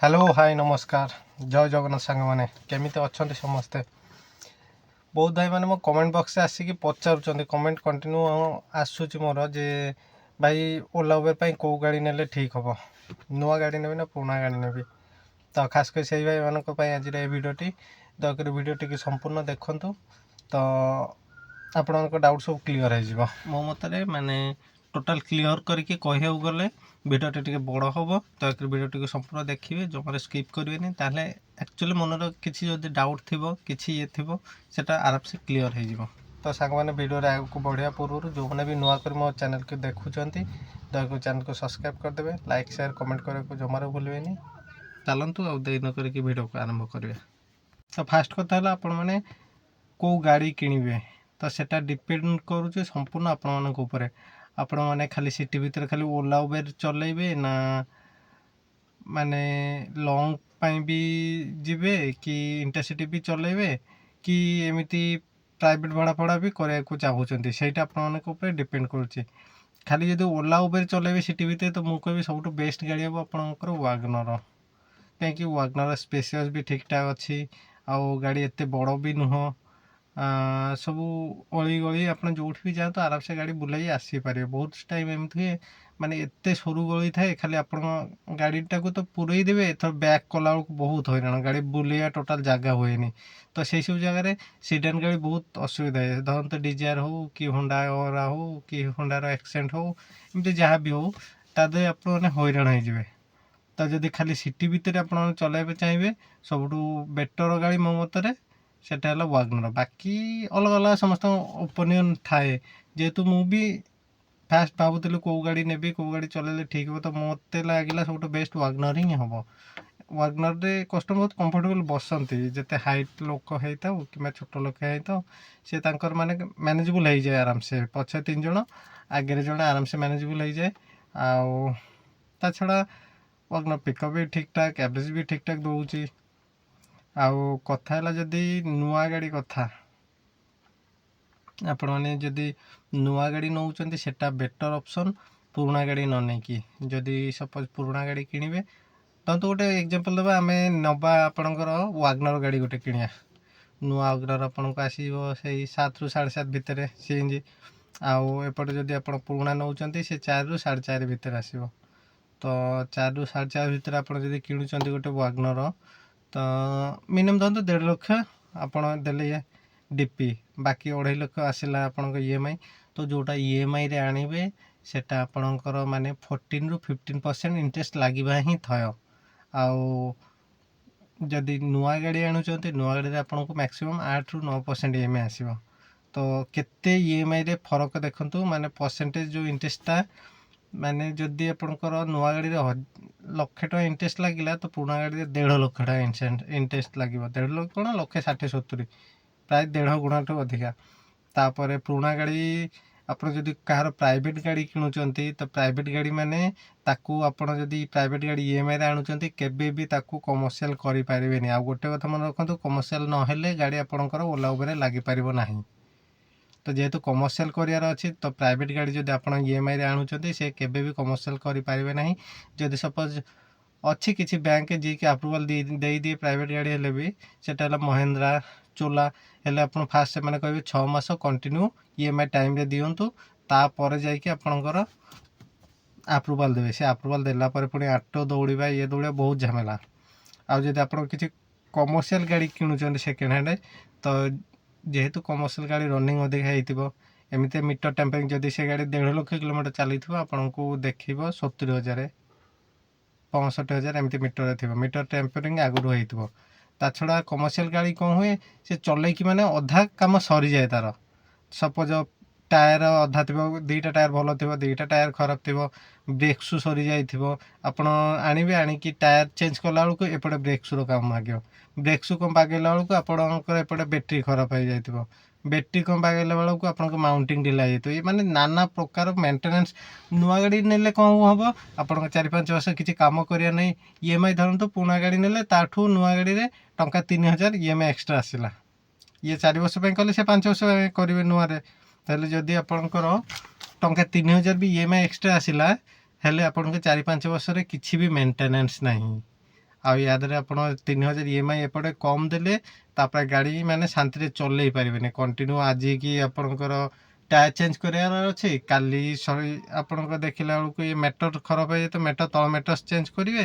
Hello hi नमस्कार जय जगन्नाथ सांग मैंने केमी अच्छा समस्ते बहुत भाई मैंने मो कमेंट बॉक्स से आसिक पचार कमेंट कंटिन्यू आसूँ मोर जे भाई ओला उबेर पर कौ गाड़ी ने ठीक हम नुआ गाड़ी नेबी ना पुराना गाड़ी नेबी तो खास कर से भाई मानक आज भिडियोटी दयाकोरी भिडियोटी संपूर्ण देखूँ तो आपण डाउट सब क्लीयर हो मो मतरे माने टोटाल क्लीयर करके कहू गले भिडियोटी टे बड़ हम दयाकोरी भिडियोटी संपूर्ण देखिए जो स्किप करेंगे ताहले एक्चुअली मनर किसी जब डाउट थी किसी ये थी से आराम से क्लीयर हो तो सांग मैंने भिडियो आगे बढ़िया पूर्व जो मैंने भी नुआ कर मो चैनल को देखुं दयाकोरी चैनल को सब्सक्राइब करदे लाइक शेयर कमेंट करने को जमार भूलें चलतु आउ देरी न करके भिडियो को आरंभ करिया। तो फास्ट कथा है आपण मैंने कौ गाड़ी किणवे तो सेटा डिपेंड करुचे संपूर्ण आपण मानक ऊपर आपण मैंने खाली सिटी भितर खाली ओला उबेर चलेबे ना माने लॉन्ग पाई भी जिबे कि इंटरसिटी भी चलेबे कि एमिति प्राइवेट भाड़ा फड़ा भी करने को चाहूँगी सहीटा आपण मानक ऊपर डिपेंड करुचे खाली जो ओला उबेर चलेबे सिटी भितर तो मुझे कहबी सब बेस्ट गाड़ी हम आपंकर वागनर कहीं वागनर स्पेसियस भी ठीक ठाक अच्छी आउ गाड़ी एत बड़ भी नुह सब अली गली आप जो भी जाए तो आराम से गाड़ी बुलाई आसीपारे बहुत टाइम एमती हुए माने एत सरू गली थाए खाली आप गाड़ीटा को तो पूरे देवे एथर बैक कला बहुत हईराण गाड़ी बुलैया टोटाल जगह हुए तो से सब जगह सीडान गाड़ी बहुत असुविधा है धरत डिजायर हो कि होंडा ओरा हो कि होंडार एक्सेंट हो एमती जहाँ भी हो तादे आप हईराण हो तो जदि खाली सिटी भितर आप चलाइबे चाहिए सब बेटर गाड़ी मो मतरे सेटा है वागनर बाकी अलग अलग समस्त ओपिनियन थाए जेहेतु मु भी फास्ट भावुली कौ गाड़ी नेबी कौ गाड़ी चलैले ठीक हो तो मत लगे सब बेस्ट वागनर ही हम वागनर रे कस्टमर बहुत कंफर्टेबल बसती जिते हाइट लोक होता कि छोट लोक होता सी तर माने मैनेजेबल हो जाए आराम से पछे 3 जन आगे जन आराम से मैनेजेबल हो जाए आ छड़ा वागनर पिकअप भी ठीक ठाक एवरेज भी ठीक ठाक दूसरी आउ कथा है जदि नुआ गाड़ी कथा आपण मैंने जदि नुआ गाड़ी नौकरी सेटा बेटर ऑप्शन पुराना गाड़ी न नहीं कि जदि सपोज पुराना गाड़ी किणवे तो गोटे एग्जांपल देवा आम नवा आपणकर वागनर गाड़ी गोटे किणिया नुआ वागनर आपन को आसो से 7 ରୁ 7.5 भितर सीएनजी आउ एपटे जदि आप पुराना नौकरी से 4 ରୁ 4.5 भितर आसो तो 4 ରୁ 4.5 भितर आप किणुंट गोटे वागनर तो मिनिमम धरते 1.5 लाख आपड़ देले डीपी बाकी 2.5 लाख आसला आपण ईएमआई तो जोटा ईएमआई रे आनिबे सेटा आपणकर माने 14 ରୁ 15% इंटरेस्ट लागिबा ही थय आउ जदि नुआ गाड़ी आणुचंती नुआ गाड़ी रे आपनको मैक्सिमम 8 ରୁ 9% ईएमआई आसीबो तो केते ईएमआई रे फरक देखंतु माने परसेंटेज जो इंटरेस्टटा माने जदि आपणकर नुआ गाड़ी रे लक्षे टका इंटरेस्ट लगिला तो पुराना गाड़ी रे 1.5 लाख टका इंटरेस्ट लागिबो 1.5 लाख कोन लक्षे 60-70 प्राय 1.5 गुणा टू अधिका तापर पुराना गाड़ी आप जदि कहार प्राइवेट गाड़ी किणुचंती तो प्राइवेट गाड़ी माने ताकू आपण जदि प्राइवेट गाड़ी ईएमआई रे आणुचंती केबे भी ताकू कमर्शियल करि पारिबेनी आ गोटे कथा मन रखंतु कमर्शियल न हेले गाड़ी आपणकर ओला उबेर लागि पारिबो नाही तो जेहेतु कमर्शियल करार अच्छी तो प्राइवेट गाड़ी जब आप ईएमआई रे आणुचंती से केबे भी कमर्शियल करि पारिबे नाही जदि सपोज अच्छी किसी बैंक जी के अप्रूवल दे दिए प्राइवेट गाड़ी हेले भी सेटा है महिंद्रा चोला हेले आपण फास्ट से माने कहबे 6 मास कंटिन्यू ईएमआई टाइम रे दियंतु तापर जाइके आपणकर अप्रूवल देवे से अप्रूवल देला पर पुणी आटो दौड़िबा ये दौड़िबा बहुत झमेला आ जदि आपण किसी कमर्शियल गाड़ी किणुचंती सेकेंड हैंड तो जेहेतु कमर्शियल गाड़ी रनिंग अधिक होइतिबो एमिते मीटर टेम्परिंग जदि से गाड़ी 1.5 लाख किलोमीटर चलीथिबो आपनको देखिबो 70,000 65,000 एमती मीटर थी मीटर टेम्परिंग आगुरी होइतिबो ता छड़ा कमर्शियल गाड़ी कौन हुए से चल कि मैंने अधा कम सरी जाए तार सपोज टायर अधा थी 2टा टायर भल थी 2टा टायर खराब थी ब्रेक शू सरी जाइए आपण आणवे आणिकी टायर चेंज कला बेलू एपटे ब्रेक शूर काम मागे ब्रेक शू कम बागेला बेलू आपंकर एपटे बैटेरी खराब हो जाए बैटेरी कम बागेला बेलू आप माउंटिंग ढिला ये माने नाना प्रकार मेंटेनेंस नुआ गाड़ी नेले कौन हम आप 4-5 वर्ष किसी कम करिया नहीं ईएमआई धरतु पुराना गाड़ी नेले ताठू नुआ गाड़ी रे टंका 3,000 ईएमआई एक्स्ट्रा आसला ये 4 वर्ष कले से 5 वर्ष करेंगे नुआ ताहले जदि आपणकर टंका 3,000 भी ईएमआई एक्स्ट्रा आसला हेले आपन के 4-5 वर्ष रे किछि भी मेंटेनेंस नहीं ଆଉ ୟାଦେହରେ ଆପଣ 3000 EMI ଏପଟେ କମ୍ ଦେଲେ ତାପରେ ଗାଡ଼ି ମାନେ ଶାନ୍ତିରେ ଚଲେଇ ପାରିବେନି। କଣ୍ଟିନ୍ୟୁ ଆଜିକି ଆପଣଙ୍କର ଟାୟାର ଚେଞ୍ଜ କରିବାର ଅଛି, କାଲି ଆପଣଙ୍କ ଦେଖିଲା ବେଳକୁ ଏ ମେଟର ଖରାପ ହେଇଯାଏ ତ ତଳ ମେଟର ଚେଞ୍ଜ କରିବେ,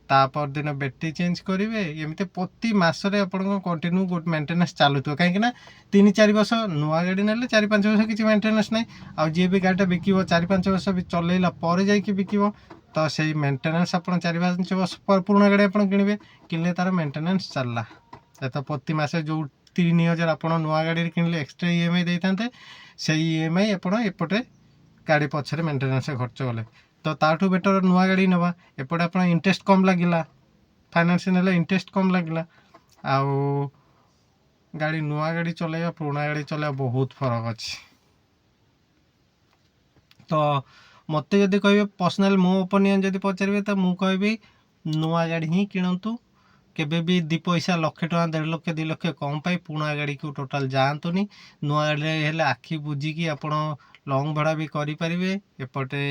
ତା ପରଦିନ ବ୍ୟାଟେରୀ ଚେଞ୍ଜ କରିବେ। ଏମିତି ପ୍ରତି ମାସରେ ଆପଣଙ୍କ କଣ୍ଟିନ୍ୟୁ ଗୋଟେ ମେଣ୍ଟେନାନ୍ସ ଚାଲୁଥିବ। କାହିଁକିନା 3-4 ବର୍ଷ ନୂଆ ଗାଡ଼ି ନେଲେ 4-5 ବର୍ଷ କିଛି ମେଣ୍ଟେନାନ୍ସ ନାହିଁ। ଆଉ ଯିଏ ବି ଗାଡ଼ିଟା ବିକିବ 4-5 ବର୍ଷ ବି ଚଲେଇଲା ପରେ ଯାଇକି ବିକିବ, ତ ସେଇ ମେଣ୍ଟେନାନ୍ସ ଆପଣ 4-5 ବର୍ଷ ପୁରୁଣା ଗାଡ଼ି ଆପଣ କିଣିଲେ ତାର ମେଣ୍ଟେନାନ୍ସ ଚାଲିଲା। ତ ପ୍ରତି ମାସେ ଯେଉଁ 3000 ଆପଣ ନୂଆ ଗାଡ଼ିରେ କିଣିଲେ ଏକ୍ସଟ୍ରା EMI ଦେଇଥାନ୍ତେ, ସେଇ EMI ଆପଣ ଏପଟେ ଗାଡ଼ି ପଛରେ ମେଣ୍ଟେନାନ୍ସ ଖର୍ଚ୍ଚ କଲେ। ତ ତାଠୁ ବେଟର ନୂଆ ଗାଡ଼ି ନେବା। ଏପଟେ ଆପଣ ଇଣ୍ଟରେଷ୍ଟ କମ୍ ଲାଗିଲା, ଫାଇନାନ୍ସ ନେଲେ ଇଣ୍ଟରେଷ୍ଟ କମ୍ ଲାଗିଲା। ଆଉ ଗାଡ଼ି ନୂଆ ଗାଡ଼ି ଚଲେଇବା ପୁରୁଣା ଗାଡ଼ି ଚଲେଇବା ବହୁତ ଫରକ ଅଛି। ତ ମୋତେ ଯଦି କହିବେ ପର୍ସନାଲ ମୋ ଓପିନିଅନ୍ ଯଦି ପଚାରିବେ ତ ମୁଁ କହିବି ନୂଆ ଗାଡ଼ି ହିଁ କିଣନ୍ତୁ। କେବେ ବି 2 ପଇସା 1 ଲକ୍ଷ ଟଙ୍କା 1.5 ଲକ୍ଷ 2 ଲକ୍ଷ କମ୍ ପାଇ ପୁରୁଣା ଗାଡ଼ିକୁ ଟୋଟାଲ୍ ଯାଆନ୍ତୁନି। ନୂଆ ଗାଡ଼ିରେ ହେଲେ ଆଖି ବୁଝିକି ଆପଣ ଲଙ୍ଗ୍ ଭଡ଼ା ବି କରିପାରିବେ। ଏପଟେ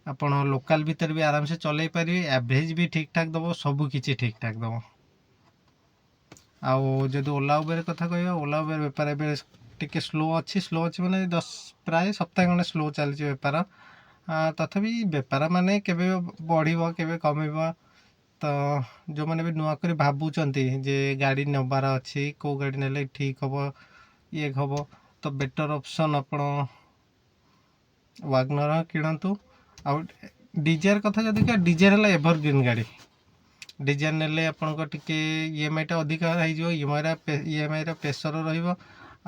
ଆପଣ ଲୋକାଲ୍ ଭିତରେ ବି ଆରାମସେ ଚଲେଇ ପାରିବେ। ଆଭରେଜ୍ ବି ଠିକ୍ ଠାକ୍ ଦେବ, ସବୁ କିଛି ଠିକ୍ ଠାକ୍ ଦେବ। ଆଉ ଯଦି ଓଲା ଉବେର କଥା କହିବା, ଓଲା ଉବେର ବେପାର ଏବେ ଟିକେ ସ୍ଲୋ ଅଛି ମାନେ ପ୍ରାୟ ସପ୍ତାହେ ଖଣ୍ଡେ ସ୍ଲୋ ଚାଲିଛି ବେପାର। ତଥାପି ବେପାର ମାନେ କେବେ ବଢ଼ିବ କେବେ କମିବ। ତ ଯେଉଁମାନେ ବି ନୂଆ କରି ଭାବୁଛନ୍ତି ଯେ ଗାଡ଼ି ନେବାର ଅଛି, କେଉଁ ଗାଡ଼ି ନେଲେ ଠିକ୍ ହେବ ଇଏ ହେବ, ତ ବେଟର୍ ଅପସନ୍ ଆପଣ ୱାଗନର କିଣନ୍ତୁ। ଆଉ ଡିଜାୟାର କଥା ଯଦି କହିବା, ଡିଜାୟାର ହେଲା ଏଭରଗ୍ରୀନ୍ ଗାଡ଼ି। ଡିଜାୟାର ନେଲେ ଆପଣଙ୍କ ଟିକେ EMIଟା ଅଧିକା ହେଇଯିବ, EMIର ପ୍ରେସର ରହିବ।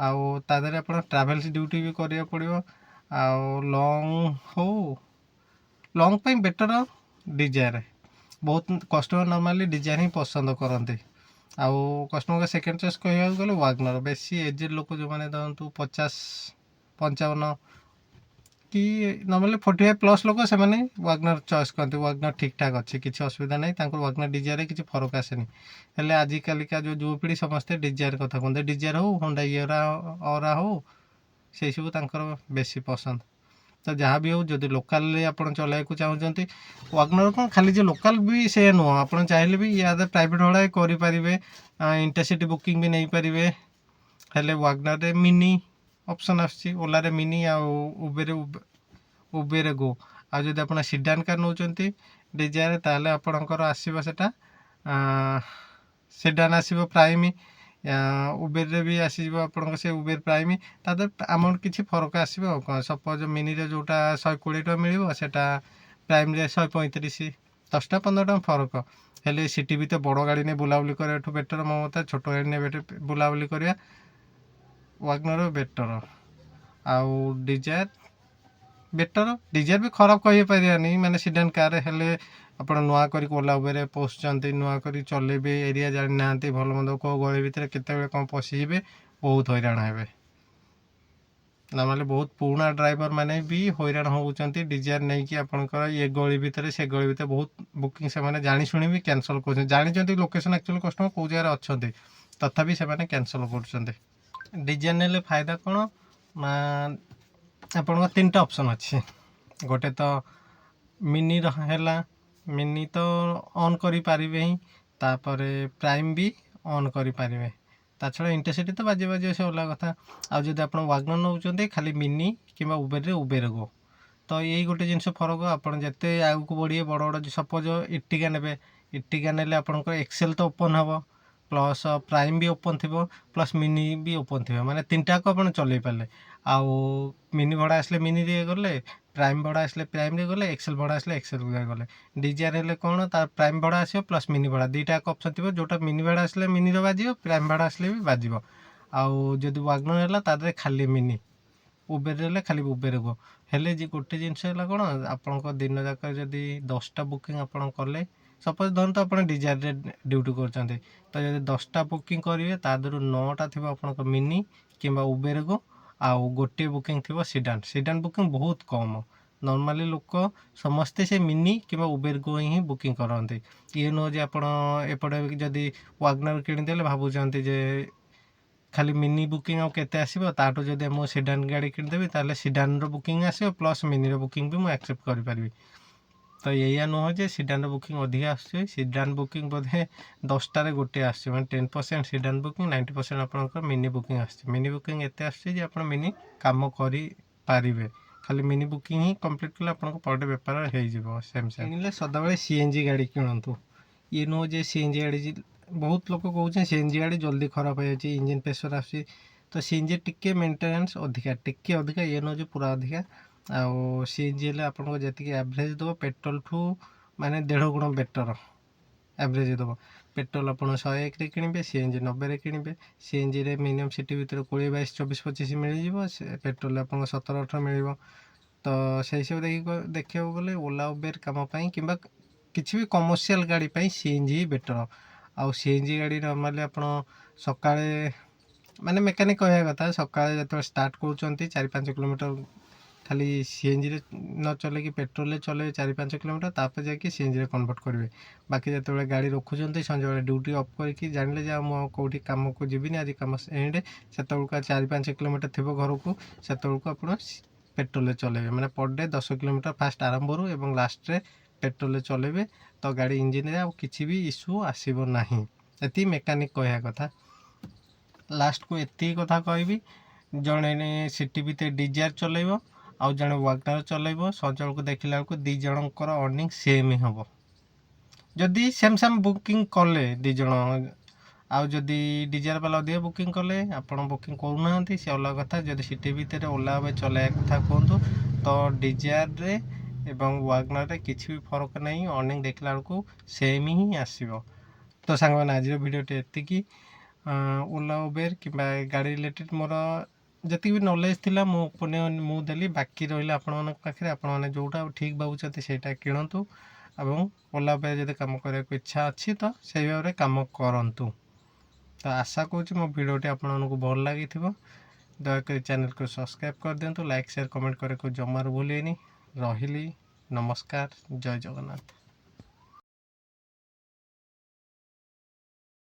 ଆଉ ତା ଦେହରେ ଆପଣ ଟ୍ରାଭେଲ୍ସ ଡ୍ୟୁଟି ବି କରିବାକୁ ପଡ଼ିବ। ଆଉ ଲଙ୍ଗ୍ ପାଇଁ ବେଟର ଡିଜାୟାର। ବହୁତ କଷ୍ଟମର ନର୍ମାଲି ଡିଜାୟାର ହିଁ ପସନ୍ଦ କରନ୍ତି। ଆଉ କଷ୍ଟମରଙ୍କ ସେକେଣ୍ଡ ଚଏସ୍ କହିବାକୁ ଗଲେ ୱାଗନର। ବେଶୀ ଏଜେଡ୍ ଲୋକ ଯେଉଁମାନେ ଧରନ୍ତୁ 50-55 କି ନର୍ମାଲି 45+ ଲୋକ, ସେମାନେ ୱାଗନର ଚଏସ୍ କରନ୍ତି। ୱାଗନର ଠିକ୍ ଠାକ୍ ଅଛି, କିଛି ଅସୁବିଧା ନାହିଁ। ତାଙ୍କର ୱାଗନର ଡିଜାୟାରରେ କିଛି ଫରକ ଆସେନି। ହେଲେ ଆଜିକାଲିକା ଯେଉଁ ଯୁବପିଢ଼ି ସମସ୍ତେ ଡିଜାୟାର କଥା କୁହନ୍ତି। ଡିଜାୟାର ହେଉ, ହୋଣ୍ଡା ଅରା ହେଉ, ସେଇସବୁ ତାଙ୍କର ବେଶୀ ପସନ୍ଦ। ତ ଯାହା ବି ହେଉ, ଯଦି ଲୋକାଲରେ ଆପଣ ଚଲାଇବାକୁ ଚାହୁଁଛନ୍ତି ୱାଗନର କ'ଣ, ଖାଲି ଯେ ଲୋକାଲ ବି ସେ ନୁହଁ, ଆପଣ ଚାହିଁଲେ ବି ୟାର ପ୍ରାଇଭେଟ୍ ଭଡ଼ା କରିପାରିବେ, ଇଣ୍ଟରସିଟି ବୁକିଂ ବି ନେଇପାରିବେ। ହେଲେ ୱାଗନରରେ ମିନି ଅପସନ୍ ଆସୁଛି, ଓଲାରେ ମିନି ଆଉ ଉବେରେ ଗୋ। ଆଉ ଯଦି ଆପଣ ସିଡାନ୍ କାର୍ ନେଉଛନ୍ତି ଡିଜାୟାର, ତାହେଲେ ଆପଣଙ୍କର ଆସିବ ସେଟା ସିଡାନ୍ ଆସିବ ପ୍ରାଇମ୍। ଉବେରରେ ବି ଆସିଯିବ ଆପଣଙ୍କ ସେ ଉବେର ପ୍ରାଇମ୍। ତା ଦେହରେ ଆମାଉଣ୍ଟ କିଛି ଫରକ ଆସିବ। ଆଉ କ'ଣ, ସପୋଜ୍ ମିନିରେ ଯେଉଁଟା 120 ଟଙ୍କା ମିଳିବ, ସେଟା ପ୍ରାଇମ୍ରେ 135, 10-15 ଟଙ୍କା ଫରକ। ହେଲେ ସିଟି ଭିତରେ ବଡ଼ ଗାଡ଼ି ନେଇ ବୁଲାବୁଲି କରିବାଠୁ ବେଟର ମୋ ମତରେ ଛୋଟ ଗାଡ଼ି ନେଇ ବୁଲାବୁଲି କରିବା ୱାଗନର ବେଟର। ଆଉ ଡିଜାୟାର ବେଟର। ଡିଜାୟାର ବି ଖରାପ କହିପାରିବାନି, ମାନେ ସିଡାନ୍ କାର୍ ହେଲେ ଆପଣ ନୂଆ କରିକି ଓଲା ଉବେରରେ ପଶୁଛନ୍ତି, ନୂଆ କରି ଚଲେଇବେ, ଏରିଆ ଜାଣିନାହାନ୍ତି, ଭଲ ମନ୍ଦ କେଉଁ ଗଳି ଭିତରେ କେତେବେଳେ କ'ଣ ପଶିଯିବେ, ବହୁତ ହଇରାଣ ହେବେ। ନର୍ମାଲି ବହୁତ ପୁରୁଣା ଡ୍ରାଇଭର ମାନେ ବି ହଇରାଣ ହେଉଛନ୍ତି ଡିଜାୟାର ନେଇକି। ଆପଣଙ୍କର ଏ ଗଳି ଭିତରେ ସେ ଗଳି ଭିତରେ ବହୁତ ବୁକିଂ ସେମାନେ ଜାଣି ଶୁଣି ବି କ୍ୟାନସଲ୍ କରୁଛନ୍ତି। ଜାଣିଛନ୍ତି ଲୋକେସନ୍ ଆକ୍ଚୁଆଲି କଷ୍ଟମର କେଉଁ ଜାଗାରେ ଅଛନ୍ତି, ତଥାପି ସେମାନେ କ୍ୟାନସଲ୍ କରୁଛନ୍ତି। ଡିଜାୟାର ନେଲେ ଫାଇଦା କ'ଣ ନା, ଆପଣଙ୍କ 3ଟା ଅପସନ୍ ଅଛି। ଗୋଟେ ତ ମିନିର ହେଲା, ମିନି ତ ଅନ୍ କରିପାରିବେ ହିଁ, ତାପରେ ପ୍ରାଇମ୍ ବି ଅନ୍ କରିପାରିବେ। ତା ଛଡ଼ା ଇଣ୍ଟରସିଟି ତ ବାଜିବ ସେ ଅଲଗା କଥା। ଆଉ ଯଦି ଆପଣ ୱାଗନର ନେଉଛନ୍ତି, ଖାଲି ମିନି କିମ୍ବା ଉବେର ଗୋ। ତ ଏଇ ଗୋଟେ ଜିନିଷ ଫରକ। ଆପଣ ଯେତେ ଆଗକୁ ବଢ଼ିବେ, ବଡ଼ ବଡ଼ ସପୋଜ୍ ଇର୍ଟିଗା ନେବେ, ଇର୍ଟିଗା ନେଲେ ଆପଣଙ୍କର ଏକ୍ସେଲ୍ ତ ଓପନ୍ ହେବ, ପ୍ଲସ୍ ପ୍ରାଇମ୍ ବି ଓପନ୍ ଥିବ, ପ୍ଲସ୍ ମିନି ବି ଓପନ୍ ଥିବ, ମାନେ 3ଟାକୁ ଆପଣ ଚଲେଇ ପାରିଲେ। ଆଉ ମିନି ଭଡ଼ା ଆସିଲେ ମିନିରେ ଗଲେ, ପ୍ରାଇମ୍ ଭଡ଼ା ଆସିଲେ ପ୍ରାଇମ୍ରେ ଗଲେ, ଏକ୍ସେଲ୍ ଭଡ଼ା ଆସିଲେ ଏକ୍ସେଲ୍ରେ ଗଲେ। ଡିଜାୟାର ହେଲେ କ'ଣ, ତାର ପ୍ରାଇମ୍ ଭଡ଼ା ଆସିବ ପ୍ଲସ୍ ମିନି ଭଡ଼ା, 2ଟା ଅପସନ୍ ଥିବ। ଯେଉଁଟା ମିନି ଭଡ଼ା ଆସିଲେ ମିନିର ବାଜିବ, ପ୍ରାଇମ୍ ଭଡ଼ା ଆସିଲେ ବି ବାଜିବ। ଆଉ ଯଦି ୱାଗନର ହେଲା, ତା ଦେହରେ ଖାଲି ମିନି। ଉବେର ହେଲେ ଖାଲି ଉବେର ଗୋ। ହେଲେ ଗୋଟେ ଜିନିଷ ହେଲା କ'ଣ, ଆପଣଙ୍କ ଦିନ ଯାକ ଯଦି 10ଟା ବୁକିଂ ଆପଣ କଲେ, ସପୋଜ୍ ଧରନ୍ତୁ ଆପଣ ଡିଜାୟାରରେ ଡ୍ୟୁଟି କରୁଛନ୍ତି, ତ ଯଦି 10ଟା ବୁକିଂ କରିବେ, ତା ଦେହରୁ 9ଟା ଥିବ ଆପଣଙ୍କ ମିନି କିମ୍ବା ଉବେର ଗୋ, ଆଉ ଗୋଟିଏ ବୁକିଂ ଥିବ ସିଡାନ୍ ବୁକିଂ ବହୁତ କମ୍। ନର୍ମାଲି ଲୋକ ସମସ୍ତେ ସେ ମିନି କିମ୍ବା ଉବେର ଗୋ ହିଁ ବୁକିଂ କରନ୍ତି। ଇଏ ନୁହଁ ଯେ ଆପଣ ଏପଟେ ଯଦି ୱାଗନର କିଣିଦେଲେ ଭାବୁଛନ୍ତି ଯେ ଖାଲି ମିନି ବୁକିଂ ଆଉ କେତେ ଆସିବ, ତାଠୁ ଯଦି ମୁଁ ସିଡାନ୍ ଗାଡ଼ି କିଣିଦେବି, ତାହେଲେ ସିଡାନ୍ର ବୁକିଂ ଆସିବ ପ୍ଲସ୍ ମିନିର ବୁକିଂ ବି ମୁଁ ଆକ୍ସେପ୍ଟ କରିପାରିବି। तो एया नुह जे सिडान बुकिंग अधिका आसुच्छी सिडान बुकिंग बोधे 10टारे गोटे आसुच्छी माने 10% सिडान बुकिंग 90% आपनकर मिनी बुकिंग आसुच्छी मिनी बुकिंग एते आसुच्छी जे आपण मिनी काम करि पारिबे खाली मिनी बुकिंग ही कंप्लीट कले आपनको पर डे बेपार हो जिवो सेम सेम किनिले सदाबेले सीएनजी गाड़ी किणंतु ये नुह जे सीएनजी गाड़ी बहुत लोक कहउछन सीएनजी गाड़ी जल्दी खराब हो जाची इंजन प्रेशर आसी तो सीएनजी टिके मेंटेनेंस अधिका ये नुह जे पूरा अधिका आउ सीएनजी हेले आपनको जेतिकी एवरेज दबो पेट्रोल ठू माने 1.5 गुण बेटर एवरेज दबो पेट्रोल आप 101 रे किणिबे सीएनजी 90 रे किणिबे सीएनजी रे मिनिमम सिटी भितर 20 22 24 25 मिल जिवो पेट्रोल आपनको 17 18 मिलिबो तो से सब देखिया गले ओला उबेर काम पई किबा किछि भी कमर्शियल गाड़ी पई सीएनजी बेटर आउ सीएनजी गाड़ी नॉर्मली आपण सकाळे माने मेकानिक कहया कथा सकाळे जतो स्टार्ट करूचंती 4-5 किलोमीटर खाली सीएनजी रे न चले कि पेट्रोल रे चले 4-5 किलोमीटर तापर जाके सीएनजी रे कन्वर्ट करिवे बाकी जतो गाड़ी रखुचंती संजे बेले ड्यूटी ऑफ करके जानले जे हम कोठी काम को जिबिनी आज काम एंड सेतबेलका 4-5 किलोमीटर थिबो घर को सेतबेलको आपण पेट्रोल रे चलेबे माने पर डे 10 किलोमीटर फास्ट आरंभ रो एवं लास्ट रे पेट्रोल रे चलेबे तो गाड़ी इंजन रे आ किछि भी इशू आसीबो नाही एती मेकानिक कहया कथा लास्ट को एती कथा कहबी जणे सिटी भितर डिजायर चलेबो आउ जणे वागनर चलेबो सजल को देखिला बेलको दी जनकर अर्निंग सेम ही हबो जदि सेम सेम बुकिंग कले दी जण आउ जदि डिजायर वाला अधिक बुकिंग कले आपण बुकिंग करूना से अलग कथा जदि सिटी भितर ओला बे चलाया कथा कहतु तो डिजायर रे एवं वागनर रे किछि भी फरक नहीं अर्निंग देखला बेलको सेम ही आसीबो तो सांग माने आज वीडियो टे एतिकी ओला उबेर कि गाड़ी रिलेटेड मोर जति भी नॉलेज थिला मु देली बाकी रहिला आपण मन पाखरे आपण माने जोटा ठीक भाबुचते सेटा किणंतु एवं ओला उबेर जदि काम करे इच्छा अछि तो सेहि भाबरे काम करंतु तो आशा करूँ मो वीडियोटी आपको भल लगी दयाकोरी चैनल को सब्सक्राइब कर दिंतु लाइक शेयर कमेंट करे को जमार भूलेनी रही नमस्कार जय जगन्नाथ।